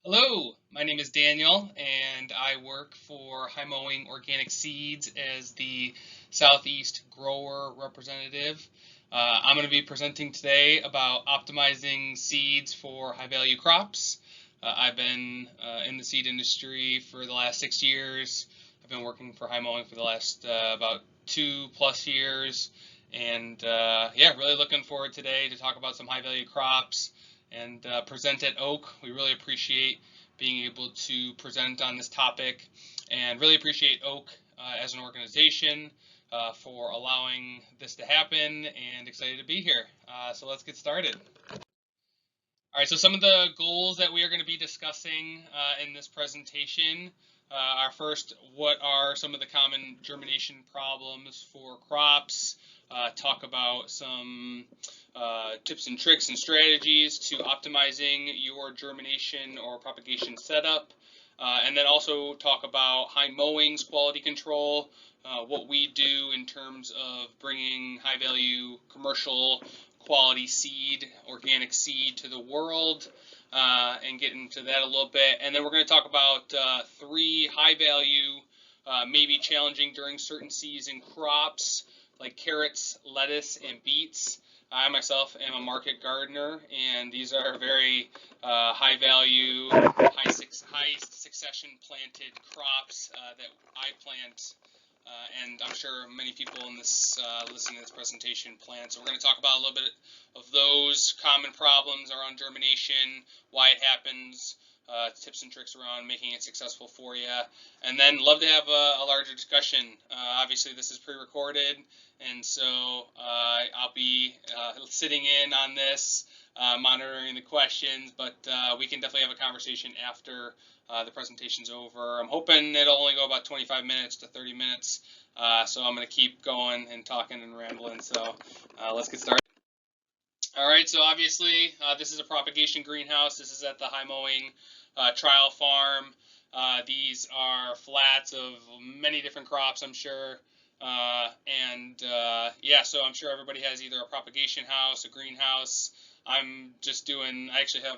Hello, my name is Daniel, and I work for High Mowing Organic Seeds as the Southeast Grower Representative. I'm going to be presenting today about optimizing seeds for high-value crops. I've been in the seed industry for the last 6 years. I've been working for High Mowing for the last about 2+ years, and yeah, really looking forward today to talk about some high-value crops and present at Oak. We really appreciate being able to present on this topic and really appreciate Oak as an organization for allowing this to happen, and excited to be here. So let's get started. All right, so some of the goals that we are going to be discussing in this presentation are first, what are some of the common germination problems for crops? Talk about some tips and tricks and strategies to optimizing your germination or propagation setup. And then also talk about High Mowing's quality control, what we do in terms of bringing high value commercial quality seed, organic seed to the world, and get into that a little bit. And then we're going to talk about 3 high value, maybe challenging during certain season crops like carrots, lettuce, and beets. I myself am a market gardener, and these are very high value, high succession planted crops that I plant. And I'm sure many people in this listening to this presentation plant. So we're going to talk about a little bit of those common problems around germination, why it happens, tips and tricks around making it successful for you, and then love to have a larger discussion. Obviously, this is pre-recorded, and so I'll be sitting in on this, monitoring the questions, but we can definitely have a conversation after the presentation's over. I'm hoping it'll only go about 25 minutes to 30 minutes, so I'm going to keep going and talking and rambling, so let's get started. All right, so obviously this is a propagation greenhouse. This is at the High Mowing trial farm. These are flats of many different crops, I'm sure. Yeah, so I'm sure everybody has either a propagation house, a greenhouse. I actually have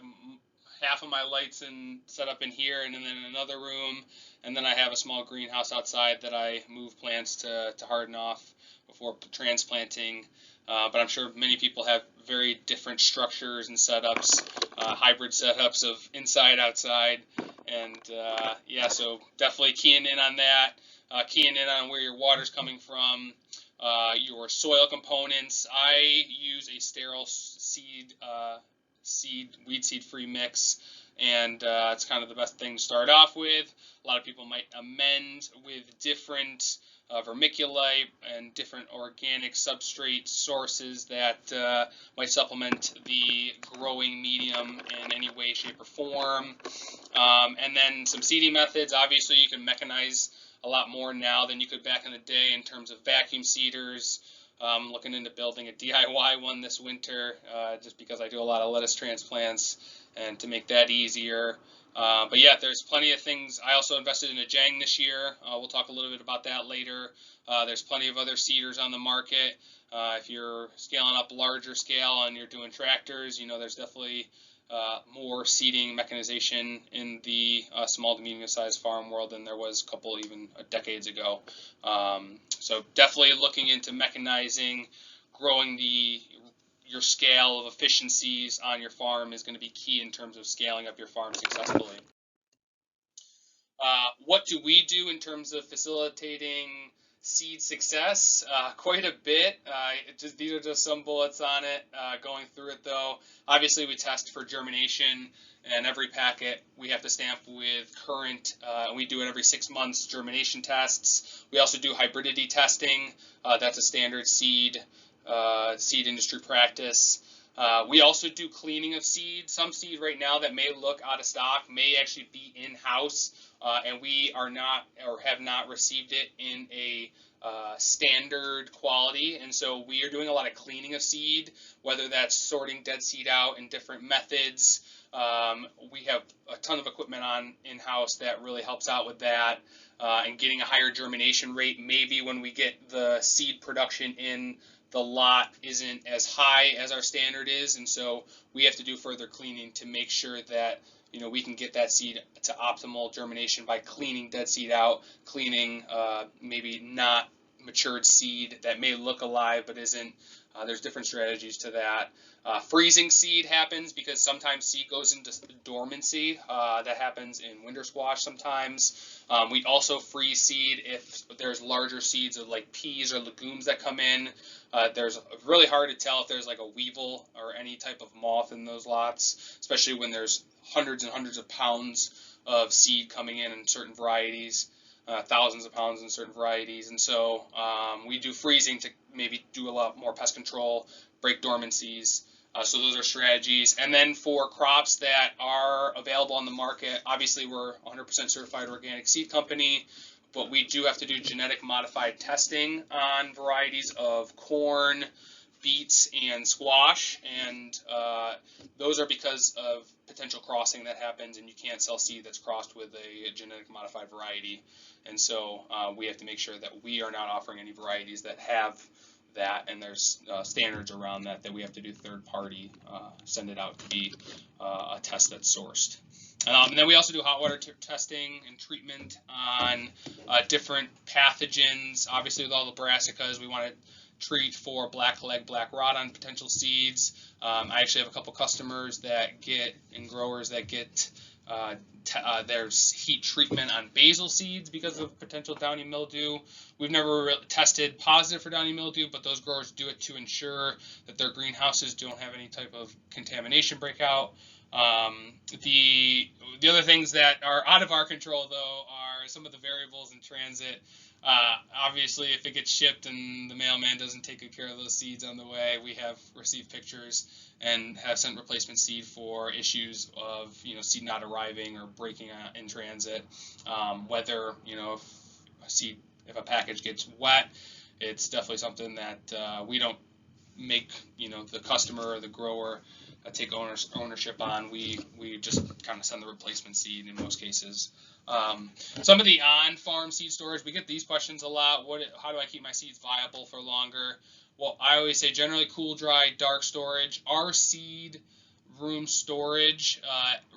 half of my lights set up in here and then in another room, and then I have a small greenhouse outside that I move plants to harden off before transplanting. But I'm sure many people have very different structures and setups, hybrid setups of inside, outside, and yeah, so definitely keying in on that, keying in on where your water's coming from, your soil components. I use a sterile weed seed free mix, and it's kind of the best thing to start off with. A lot of people might amend with different vermiculite and different organic substrate sources that might supplement the growing medium in any way, shape, or form. And then some seeding methods. Obviously, you can mechanize a lot more now than you could back in the day in terms of vacuum seeders. Looking into building a DIY one this winter, just because I do a lot of lettuce transplants, and to make that easier. But yeah, there's plenty of things. I also invested in a Jang this year. We'll talk a little bit about that later. There's plenty of other seeders on the market. If you're scaling up larger scale and you're doing tractors, there's definitely more seeding mechanization in the small to medium-sized farm world than there was a couple even decades ago. So definitely looking into mechanizing, growing your scale of efficiencies on your farm is going to be key in terms of scaling up your farm successfully. What do we do in terms of facilitating seed success? Quite a bit. These are just some bullets on it. Going through it though, obviously we test for germination, and every packet we have to stamp with current. We do it every 6 months, germination tests. We also do hybridity testing. That's a standard seed industry practice. We also do cleaning of seed. Some seed right now that may look out of stock may actually be in-house, and we are not or have not received it in a standard quality, and so we are doing a lot of cleaning of seed, whether that's sorting dead seed out in different methods. We have a ton of equipment on in-house that really helps out with that, and getting a higher germination rate. Maybe when we get the seed production in, the lot isn't as high as our standard is, and so we have to do further cleaning to make sure that we can get that seed to optimal germination by cleaning dead seed out, cleaning maybe not matured seed that may look alive but isn't. There's different strategies to that. Freezing seed happens because sometimes seed goes into dormancy. That happens in winter squash sometimes. We also freeze seed if there's larger seeds of like peas or legumes that come in. There's really hard to tell if there's like a weevil or any type of moth in those lots, especially when there's hundreds and hundreds of pounds of seed coming in certain varieties. Thousands of pounds in certain varieties, and so we do freezing to maybe do a lot more pest control, break dormancies. So those are strategies. And then for crops that are available on the market, obviously we're 100% certified organic seed company, but we do have to do genetic modified testing on varieties of corn, beets, and squash, and those are because of potential crossing that happens, and you can't sell seed that's crossed with a genetic modified variety. And so we have to make sure that we are not offering any varieties that have that, and there's standards around that we have to do third party, send it out to be a test that's sourced. And then we also do hot water testing and treatment on different pathogens. Obviously with all the brassicas, we want to treat for black leg, black rot on potential seeds. I actually have a couple customers that get, and growers that get their heat treatment on basil seeds because of potential downy mildew. We've never tested positive for downy mildew, but those growers do it to ensure that their greenhouses don't have any type of contamination breakout. The other things that are out of our control, though, are some of the variables in transit. Obviously, if it gets shipped and the mailman doesn't take good care of those seeds on the way, we have received pictures and have sent replacement seed for issues of seed not arriving or breaking in transit. Whether if a package gets wet, it's definitely something that we don't make the customer or the grower take ownership on. We just kind of send the replacement seed in most cases. Some of the on-farm seed storage, we get these questions a lot. How do I keep my seeds viable for longer? Well, I always say generally cool, dry, dark storage. Our seed room storage,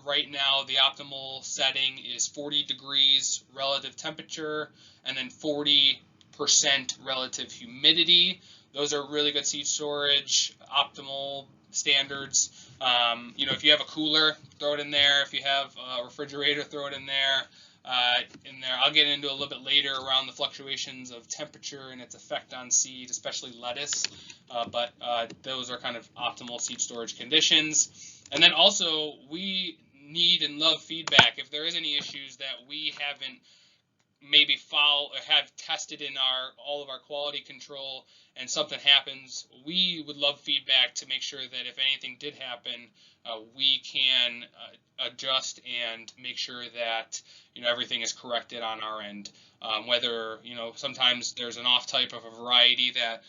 right now the optimal setting is 40 degrees relative temperature and then 40% relative humidity. Those are really good seed storage, optimal standards. If you have a cooler, throw it in there. If you have a refrigerator, throw it in there. I'll get into a little bit later around the fluctuations of temperature and its effect on seed, especially lettuce. But those are kind of optimal seed storage conditions. And then also we need and love feedback. If there is any issues that we haven't maybe have tested in all of our quality control and something happens, we would love feedback to make sure that if anything did happen, we can adjust and make sure that everything is corrected on our end. Whether sometimes there's an off type of a variety that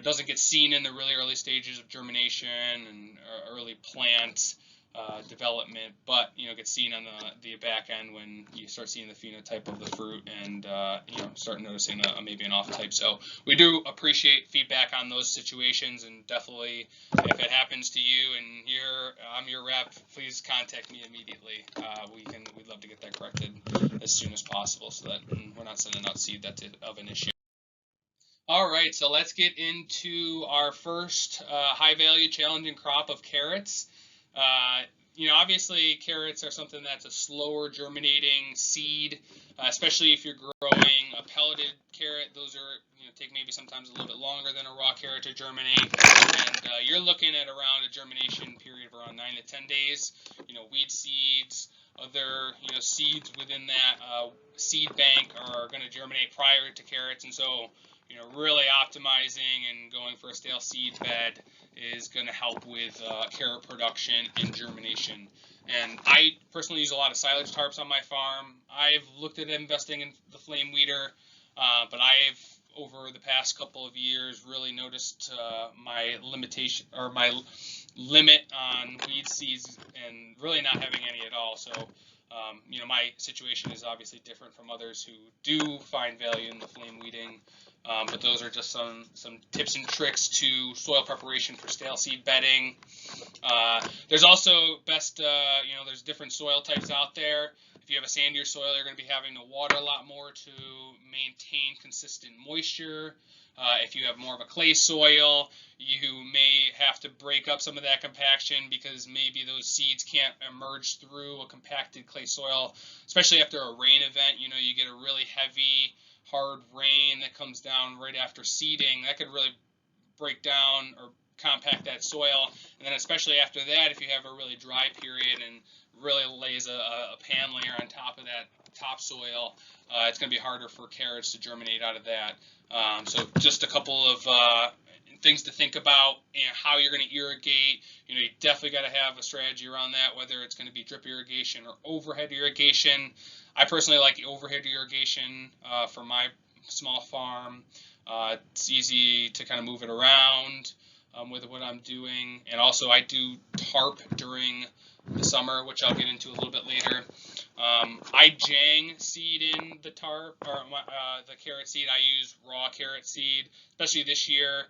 doesn't get seen in the really early stages of germination and early plant development, but gets seen on the back end when you start seeing the phenotype of the fruit and start noticing maybe an off type. So we do appreciate feedback on those situations, and definitely if it happens to you and I'm your rep, please contact me immediately. We'd love to get that corrected as soon as possible so that we're not sending out seed that's of an issue. All right, so let's get into our first high value challenging crop of carrots. Obviously carrots are something that's a slower germinating seed, especially if you're growing a pelleted carrot. Those are, take maybe sometimes a little bit longer than a raw carrot to germinate. And you're looking at around a germination period of around 9 to 10 days. Weed seeds, other, seeds within that seed bank are going to germinate prior to carrots. And so, really optimizing and going for a stale seed bed is going to help with carrot production and germination. And I personally use a lot of silage tarps on my farm. I've looked at investing in the flame weeder, but I've, over the past couple of years, really noticed my limitation or my limit on weed seeds and really not having any at all. So, my situation is obviously different from others who do find value in the flame weeding. But those are just some tips and tricks to soil preparation for stale seed bedding. There's also there's different soil types out there. If you have a sandier soil, you're going to be having to water a lot more to maintain consistent moisture. If you have more of a clay soil, you may have to break up some of that compaction because maybe those seeds can't emerge through a compacted clay soil, especially after a rain event. You get a really heavy, hard rain that comes down right after seeding. That could really break down or compact that soil. And then especially after that, if you have a really dry period and really lays a pan layer on top of that topsoil, it's going to be harder for carrots to germinate out of that. So just a couple of things to think about, and how you're going to irrigate. You definitely got to have a strategy around that, whether it's going to be drip irrigation or overhead irrigation. I personally like the overhead irrigation for my small farm. It's easy to kind of move it around with what I'm doing. And also I do tarp during the summer, which I'll get into a little bit later. I jang seed in the tarp, or the carrot seed. I use raw carrot seed, especially this year.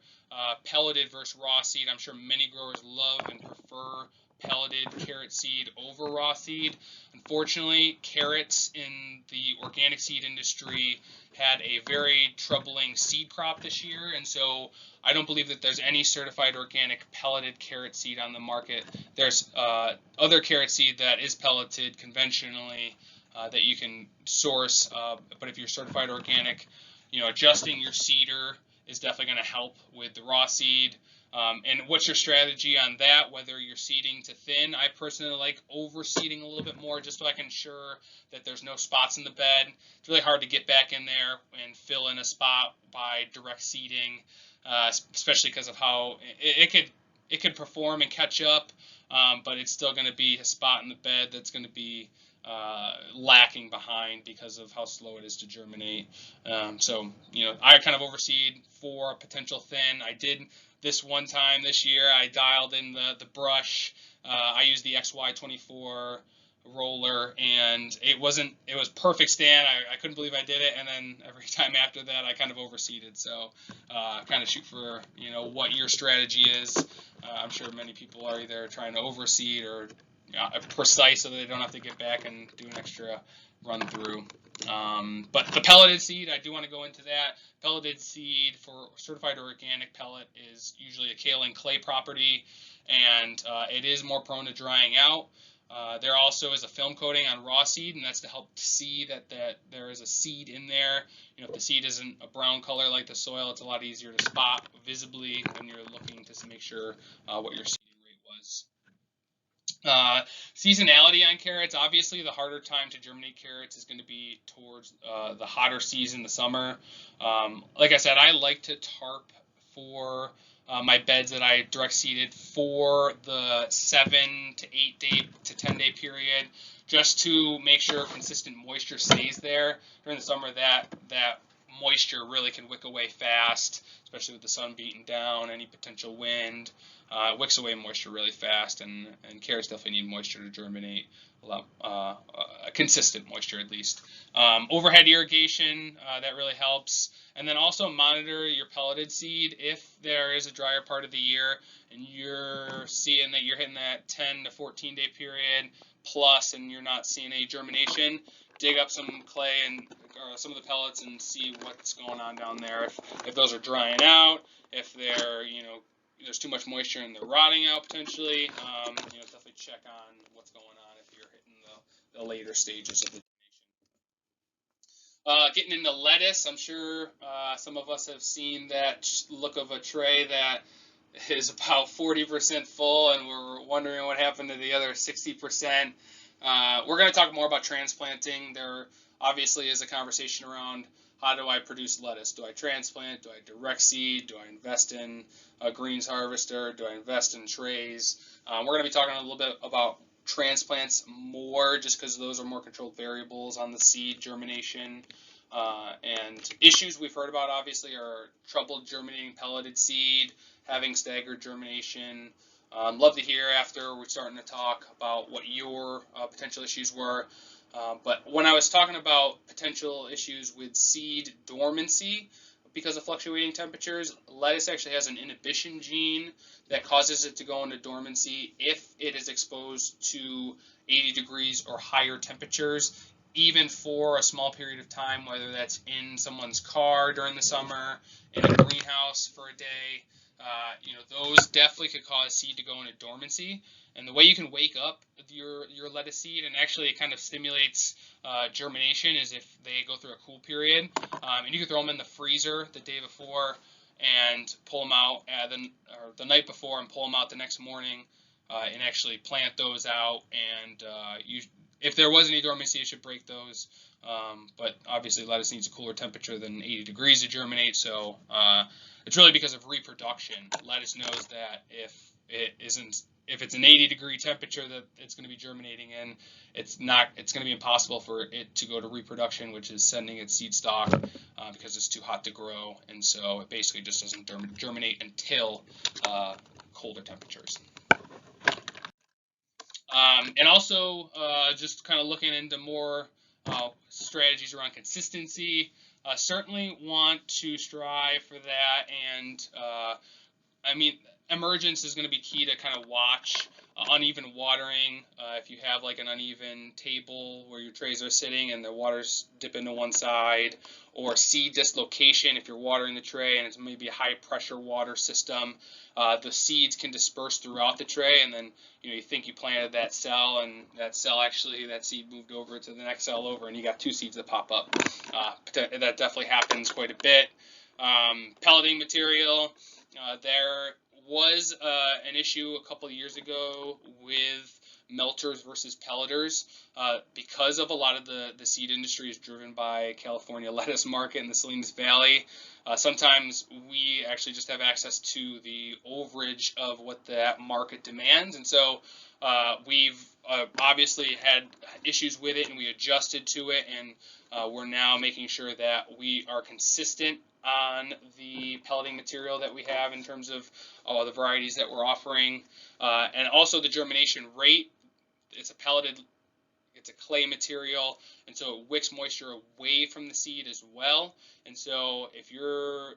Pelleted versus raw seed. I'm sure many growers love and prefer pelleted carrot seed over raw seed. Unfortunately, carrots in the organic seed industry had a very troubling seed crop this year, and so I don't believe that there's any certified organic pelleted carrot seed on the market. There's other carrot seed that is pelleted conventionally that you can source, but if you're certified organic, adjusting your seeder is definitely going to help with the raw seed. And what's your strategy on that, whether you're seeding to thin? I personally like overseeding a little bit more just so I can ensure that there's no spots in the bed. It's really hard to get back in there and fill in a spot by direct seeding, especially because of how it could perform and catch up, but it's still going to be a spot in the bed that's going to be lacking behind because of how slow it is to germinate. So I kind of overseed for a potential thin. I did this one time this year. I dialed in the brush. I used the XY24 roller, and it was perfect stand. I couldn't believe I did it, and then every time after that I kind of overseeded. So kind of shoot for what your strategy is. I'm sure many people are either trying to overseed or precise so that they don't have to get back and do an extra run through. But the pelleted seed, I do want to go into that. Pelleted seed for certified organic pellet is usually a kaolin clay property, and it is more prone to drying out. There also is a film coating on raw seed, and that's to help see that there is a seed in there. If the seed isn't a brown color like the soil, it's a lot easier to spot visibly when you're looking to make sure what your seeding rate was. Seasonality on carrots. Obviously, the harder time to germinate carrots is going to be towards the hotter season, the summer. Like I said, I like to tarp for my beds that I direct seeded for the 7 to 8 day to 10 day period, just to make sure consistent moisture stays there. During the summer, that moisture really can wick away fast, especially with the sun beating down, any potential wind. It wicks away moisture really fast, and carrots definitely need moisture to germinate, a lot, consistent moisture at least. Overhead irrigation, that really helps. And then also monitor your pelleted seed. If there is a drier part of the year and you're seeing that you're hitting that 10 to 14 day period plus and you're not seeing any germination, dig up some clay and some of the pellets and see what's going on down there. If those are drying out, if they're there's too much moisture and they're rotting out potentially, definitely check on what's going on if you're hitting the later stages of the germination. Getting into lettuce, I'm sure some of us have seen that look of a tray that is about 40% full, and we're wondering what happened to the other 60%. We're going to talk more about transplanting. There obviously is a conversation around how do I produce lettuce? Do I transplant? Do I direct seed? Do I invest in a greens harvester? Do I invest in trays? We're going to be talking a little bit about transplants more, just because those are more controlled variables on the seed germination. And issues we've heard about obviously are trouble germinating pelleted seed, having staggered germination. Love to hear after we're starting to talk about what your potential issues were. But when I was talking about potential issues with seed dormancy, because of fluctuating temperatures. Lettuce actually has an inhibition gene that causes it to go into dormancy if it is exposed to 80 degrees or higher temperatures, even for a small period of time, whether that's in someone's car during the summer, in a greenhouse for a day. Those definitely could cause seed to go into dormancy. And the way you can wake up your lettuce seed, and actually it kind of stimulates germination, is if they go through a cool period. And you can throw them in the freezer the day before and pull them out or the night before and pull them out the next morning and actually plant those out. And if there was any dormancy, it should break those. But obviously lettuce needs a cooler temperature than 80 degrees to germinate, so it's really because of reproduction. Lettuce knows that if it's an 80-degree temperature that it's going to be germinating in, it's going to be impossible for it to go to reproduction, which is sending its seed stock because it's too hot to grow, and so it basically just doesn't germinate until colder temperatures. And also just kind of looking into more strategies around consistency. Certainly want to strive for that, and emergence is going to be key to kind of watch uneven watering. If you have like an uneven table where your trays are sitting and the water's dipping to one side, or seed dislocation if you're watering the tray and it's maybe a high pressure water system, the seeds can disperse throughout the tray, and then you think you planted that cell, and that seed moved over to the next cell over, and you got two seeds that pop up. That definitely happens quite a bit. Pelleting material, there was an issue a couple of years ago with melters versus pelleters because of a lot of the seed industry is driven by California lettuce market in the Salinas Valley. Sometimes we actually just have access to the overage of what that market demands, and so we've obviously had issues with it, and we adjusted to it, and we're now making sure that we are consistent on the pelleting material that we have in terms of the varieties that we're offering, and also the germination rate. It's a clay material, and so it wicks moisture away from the seed as well. And so if you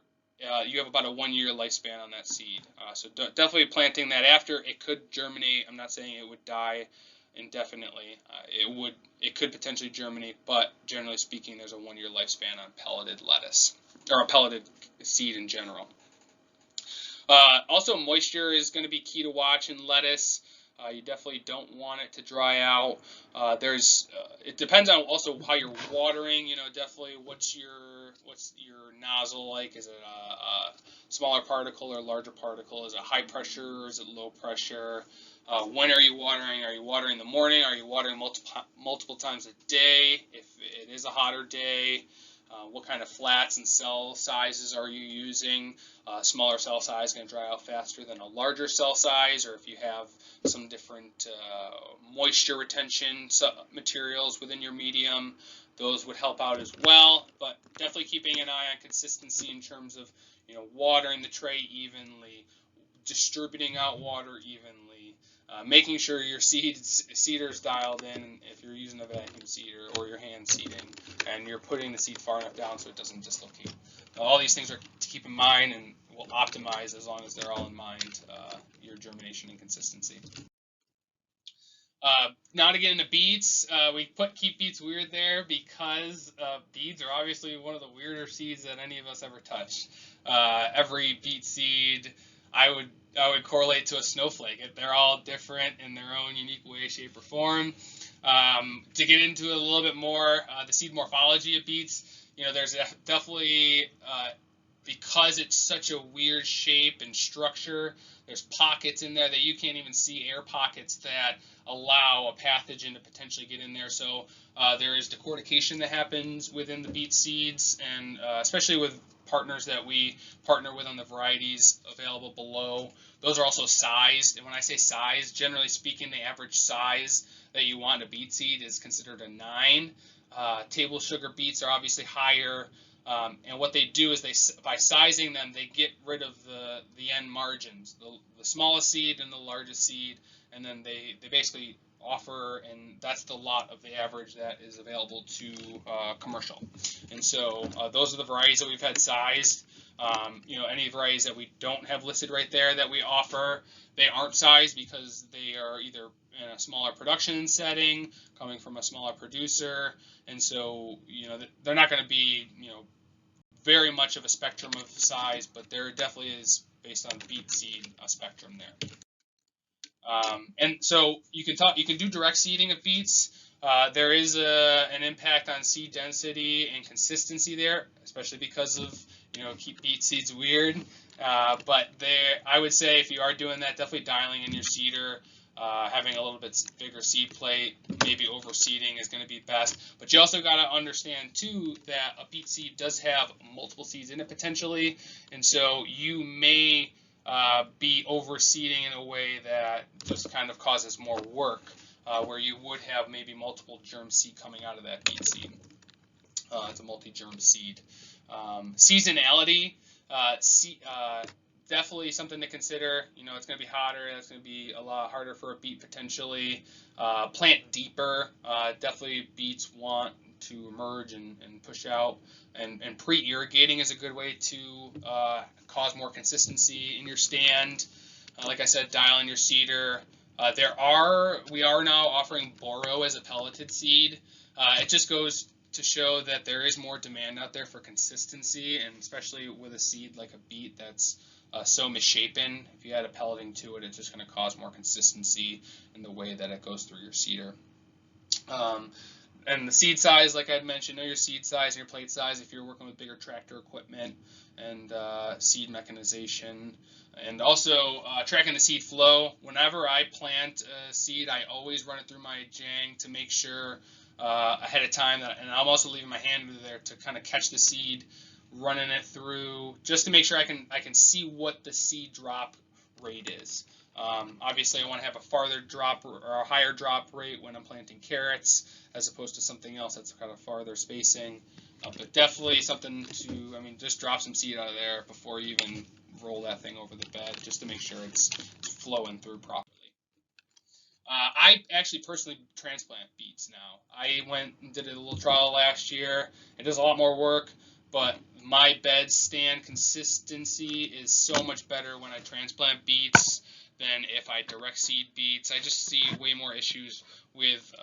have about a 1-year lifespan on that seed, so definitely planting that after it could germinate. I'm not saying it would die indefinitely. It could potentially germinate, but generally speaking, there's a 1-year lifespan on pelleted lettuce, or a pelleted seed in general. Also, moisture is going to be key to watch in lettuce. You definitely don't want it to dry out. It depends on also how you're watering. Definitely what's your nozzle like? Is it a smaller particle or larger particle? Is it high pressure or is it low pressure? When are you watering? Are you watering in the morning? Are you watering multiple times a day? If it is a hotter day, what kind of flats and cell sizes are you using? Smaller cell size is going to dry out faster than a larger cell size, or if you have some different moisture retention materials within your medium, those would help out as well. But definitely keeping an eye on consistency in terms of watering the tray evenly, distributing out water evenly, making sure your seeder's dialed in if you're using a vacuum seeder or your hand seeding, and you're putting the seed far enough down so it doesn't dislocate. All these things are to keep in mind, and will optimize as long as they're all in mind your germination and consistency. Now to get into beets, we keep beets weird there because beets are obviously one of the weirder seeds that any of us ever touch. Every beet seed I would correlate to a snowflake. They're all different in their own unique way, shape, or form. To get into it a little bit more, the seed morphology of beets, there's definitely, because it's such a weird shape and structure, there's pockets in there that you can't even see, air pockets that allow a pathogen to potentially get in there. So there is decortication that happens within the beet seeds, and especially with partners that we partner with on the varieties available below. Those are also sized, and when I say size, generally speaking, the average size that you want in a beet seed is considered a 9. Table sugar beets are obviously higher, and what they do is by sizing them, they get rid of the end margins, the smallest seed and the largest seed, and then they basically offer, and that's the lot of the average that is available to commercial. And so those are the varieties that we've had sized. Any varieties that we don't have listed right there that we offer, they aren't sized because they are either in a smaller production setting, coming from a smaller producer, and so they're not going to be very much of a spectrum of size, but there definitely is, based on beet seed, a spectrum there. And so you can do direct seeding of beets. There is an impact on seed density and consistency there, especially because of keep beet seeds weird. But I would say if you are doing that, definitely dialing in your seeder, having a little bit bigger seed plate, maybe overseeding is going to be best. But you also got to understand too that a beet seed does have multiple seeds in it potentially, and so you may be overseeding in a way that just kind of causes more work, where you would have maybe multiple germ seed coming out of that beet seed. It's a multi-germ seed. Seasonality, definitely something to consider. It's going to be hotter. It's going to be a lot harder for a beet potentially. Plant deeper. Definitely beets want to emerge and push out. And pre-irrigating is a good way to cause more consistency in your stand. Like I said, dial in your seeder. We are now offering boro as a pelleted seed. It just goes to show that there is more demand out there for consistency, and especially with a seed like a beet that's so misshapen. If you add a pelleting to it, it's just going to cause more consistency in the way that it goes through your seeder. And the seed size, like I'd mentioned, know your seed size and your plate size if you're working with bigger tractor equipment and seed mechanization. And also tracking the seed flow. Whenever I plant a seed, I always run it through my Jang to make sure ahead of time and I'm also leaving my hand under there to kind of catch the seed, running it through just to make sure I can see what the seed drop rate is. Obviously, I want to have a farther drop or a higher drop rate when I'm planting carrots as opposed to something else that's kind of farther spacing. But definitely something to, just drop some seed out of there before you even roll that thing over the bed, just to make sure it's flowing through properly. I actually personally transplant beets now. I went and did a little trial last year. It does a lot more work, but my bed stand consistency is so much better when I transplant beets than if I direct seed beets. I just see way more issues with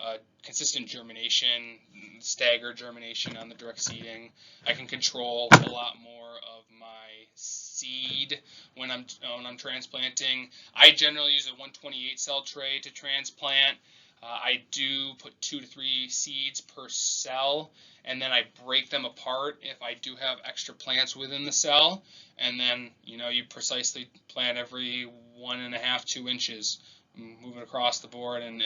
consistent germination, staggered germination on the direct seeding. I can control a lot more of my seed when I'm transplanting. I generally use a 128 cell tray to transplant. I do put 2 to 3 seeds per cell, and then I break them apart if I do have extra plants within the cell, and then you precisely plant every 1.5 to 2 inches, moving across the board, and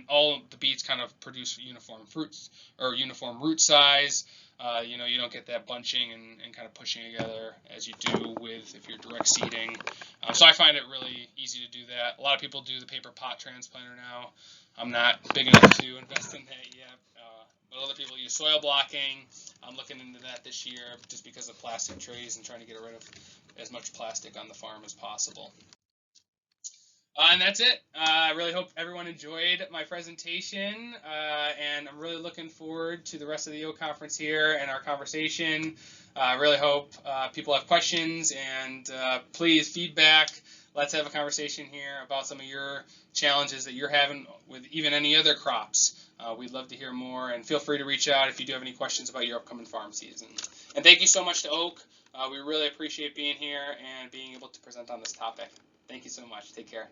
all the beets kind of produce uniform fruits or uniform root size. You don't get that bunching and kind of pushing together as you do if you're direct seeding. So I find it really easy to do that. A lot of people do the paper pot transplanter now. I'm not big enough to invest in that yet. But other people use soil blocking. I'm looking into that this year just because of plastic trays and trying to get rid of as much plastic on the farm as possible. And that's it. I really hope everyone enjoyed my presentation, and I'm really looking forward to the rest of the EO conference here and our conversation. I really hope people have questions, and please feedback. Let's have a conversation here about some of your challenges that you're having with even any other crops. We'd love to hear more, and feel free to reach out if you do have any questions about your upcoming farm season. And thank you so much to Oak. We really appreciate being here and being able to present on this topic. Thank you so much. Take care.